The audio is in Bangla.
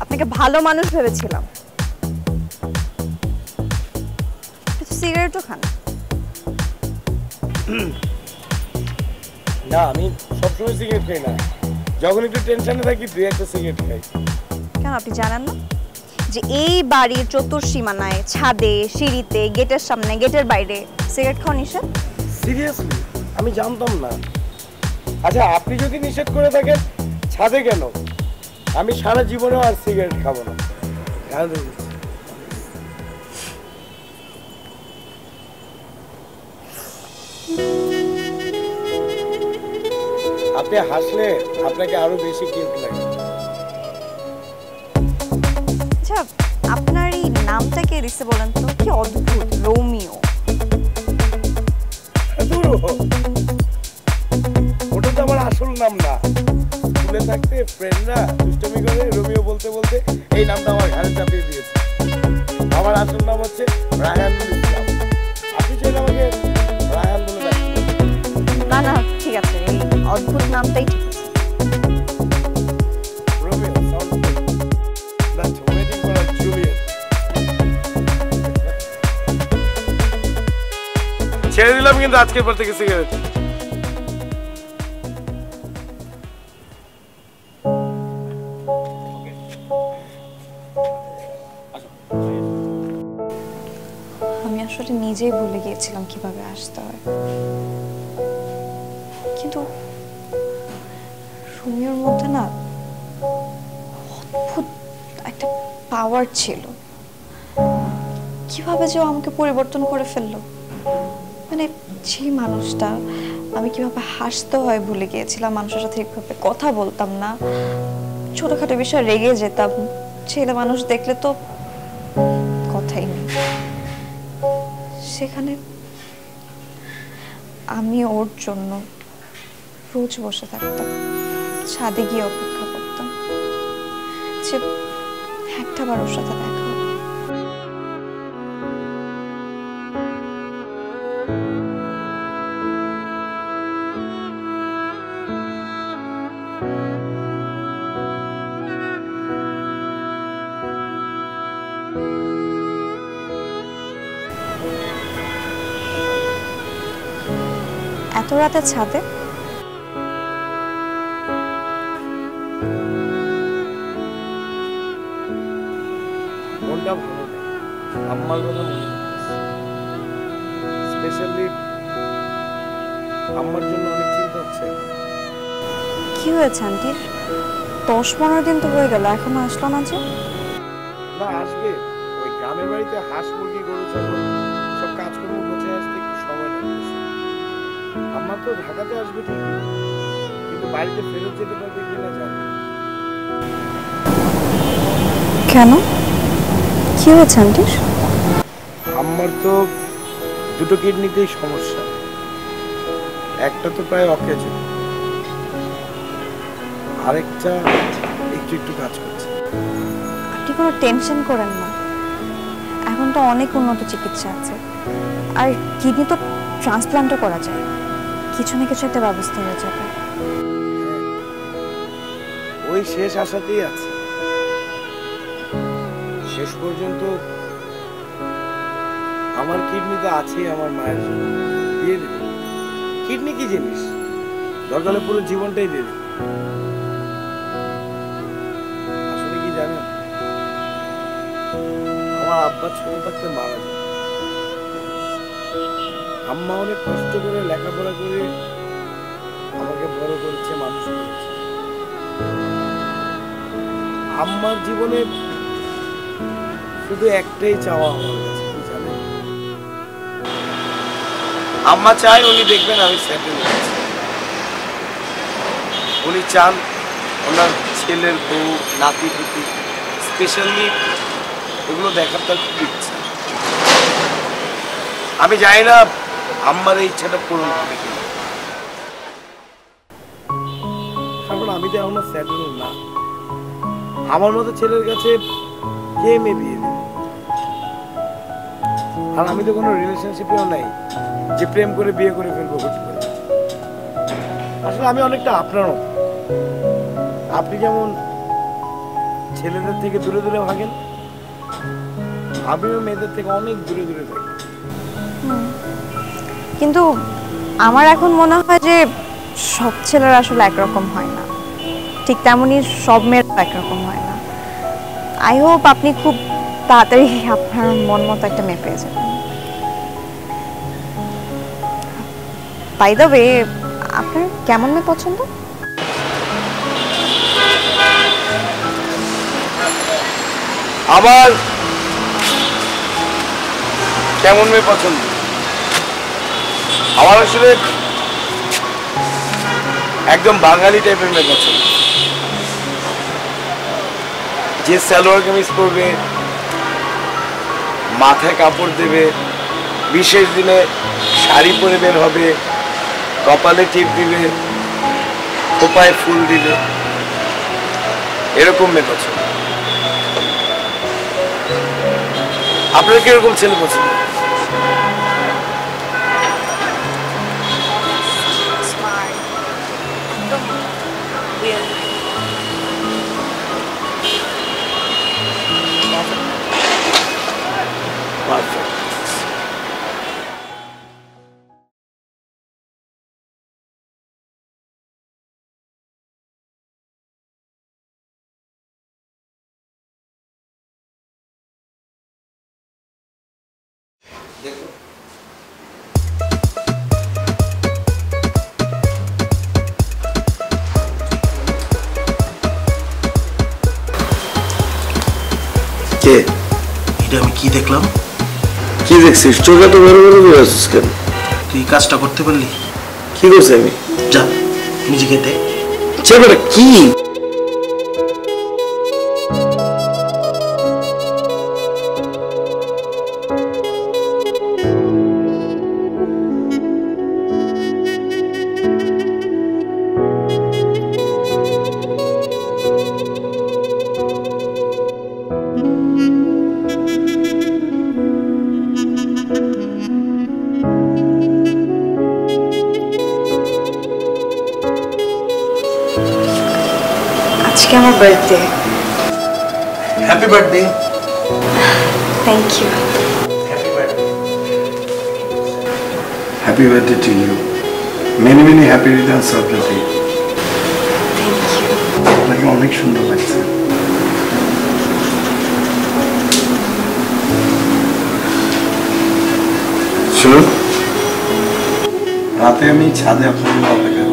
আপনাকে ভালো মানুষ ভেবেছিলাম, সিগারেটও খান না? আমি সবসময় সিগারেট খাই না, যখন একটু টেনশনে থাকি 2-1টা সিগারেট খাই। কেন আপনি জানেন না যে এই বাড়ির চতুর্সীমানায়, ছাদে, সিঁড়িতে, গেটের সামনে, গেটের বাইরে সিগারেট খাওয়া নিষেধ? সিরিয়াসলি আমি জানতাম না। আচ্ছা, আপনি যদি নিষেধ করে থাকেন ছাদে কেন? আমি সারা জীবনেও আর সিগারেট খাবো না। আপনি হাসলে আপনাকে আরো বেশি কিউট লাগে। আচ্ছা, আপনার এই নামটা কে দিচ্ছে বলেন তো? কি অদ্ভুত, রোমিও। ওটা তো আমার আসল নাম না। স্কুলে থাকতে ফ্রেন্ডরা দুষ্টমি করে রোমিও বলতে বলতে এই নামটা আমার ঘাড়ে চাপিয়ে দিয়েছে। আমার আসল নাম হচ্ছে রায়হানুল ইসলাম। আপনি চাইলে আমাকে রায়হান বলে ডাকবেন। না না, ঠিক আছে, এই অদ্ভুত নামটাই ঠিক আছে। Romeo sound that's waiting for a Juliet. ছেড়ে দিলাম কিন্তু আজকের পর থেকে সিগারেট। আমি আসলে নিজেই ভুলে গিয়েছিলাম কিভাবে আসতে হয়, কিন্তু রোমিওর মধ্যে না অদ্ভুত একটা পাওয়ার ছিল। কিভাবে যে ও আমাকে পরিবর্তন করে ফেললো, মানে সেই মানুষটা, আমি কিভাবে হাসতে হয় ভুলে গিয়েছিলাম, মানুষের সাথে ঠিকভাবে কথা বলতাম না, ছোটখাটো বিষয়ে রেগে যেতাম, ছেলে মানুষ দেখলে তো কথাই নেই। সেখানে আমি ওর জন্য রোজ বসে থাকতাম, ছাদে গিয়ে অপেক্ষা করতাম যে একটাবার ওর সাথে দেখা হবে। এত রাতে ছাদে? মনটা ভালো নেই, আম্মার কথা মনে পড়ছে। স্পেশালি আম্মার জন্য অনেক চিন্তা হচ্ছে। কি হয়েছে আন্টির? 10-15 দিন তো হয়ে গেল, এখনো আসলো না যে? না, আসবে। ওই গ্রামের বাড়িতে হাঁস মুরগি গরু ছাগল সব কাজকর্ম গোছায় আসতে একটু সময় লাগতেছে। আম্মা তো ঢাকাতে আসবে ঠিকই, কিন্তু বাড়িতে ফেরত যেতে পারবে কিনা জানি না। কেন, কি হয়েছে আন্টির? আম্মার তো দুটো কিডনিতেই সমস্যা, একটা তো প্রায় অকেজ, আরেকটা একটু একটু কাজ করছে। আপনি কোনো টেনশন করেন না, এখন তো অনেক উন্নত চিকিৎসা আছে, আর কিডনি তো ট্রান্সপ্লান্টও করা যায়, কিছু না কিছু একটা ব্যবস্থা হয়ে যাবে। ওই শেষ আশাতেই আছে। শেষ পর্যন্ত আমার কিডনি তো আছেই আমার মায়ের জন্য, দিয়ে দেবে। কিডনি কি জিনিস, দরকার পুরো জীবনটাই দিয়ে দেবে। আসলে কি জানেন, আমার আব্বা ছোট থাকতে মারা যায়। আম্মা অনেক কষ্ট করে লেখাপড়া করে আমাকে বড় করেছে, মানুষ করেছে। আম্মার জীবনে শুধু একটাই চাওয়া আমার কাছে, কি জানেন? আম্মা চায় উনি দেখবেন আমি সেটেল হয়েছি। উনি চান ওনার ছেলের বউ, নাতি পুতি, স্পেশালি এগুলো দেখার তার খুব ইচ্ছা। আমি জানি না আম্মার এই ইচ্ছাটা পূরণ হবে কিনা, কারণ আমি তো এখনো সেটেল না। আমার মতো ছেলের কাছে কে মেয়ে বিয়ে দেবে? আর আমি তো কোনো রিলেশনশিপেও নাই যে প্রেম করে বিয়ে করে ফেলবো হুট করে। আসলে আমি অনেকটা আপনারও, আপনি যেমন ছেলেদের থেকে দূরে দূরে ভাগেন, আমিও মেয়েদের থেকে অনেক দূরে দূরে থাকি। কিন্তু আমার এখন মনে হয় যে সব ছেলেরা আসলে একরকম হয় না, ঠিক তেমনই সব মেয়েরা একরকম হয় না। আই হোপ আপনি খুব তাড়াতাড়ি আপনার মন মতো একটা মেয়ে পেয়ে যাবেন। বাই দ্য ওয়ে, আপনার কেমন মেয়ে পছন্দ? আমার কেমন মেয়ে পছন্দ? আমার আসলে একদম বাঙালি টাইপের মেয়ে পছন্দ, যে সালোয়ার কামিজ পরবে, মাথায় কাপড় দেবে, বিশেষ দিনে শাড়ি পরে বের হবে, কপালে টিপ দিবে, খোপায় ফুল দিবে, এরকম মেয়ে পছন্দ। আপনার কিরকম ছেলে পছন্দ? Perfect. কে? এটা আমি কি দেখলাম? কি দেখছিস? চোখে তো বড় বড় করে আছিস কেন? তুই কাজটা করতে পারলি? কি করছি আমি? যা নিজেকে দেখ। ছেলেটা কি? আজকে আমার birthday. Happy birthday. Thank you. Happy birthday. Happy birthday to you. Many many happy returns of the day. Thank you. আপনাকে অনেক সুন্দর লাগছে। শুনুন, রাতে আমি ছাদে আপনার জন্য অপেক্ষা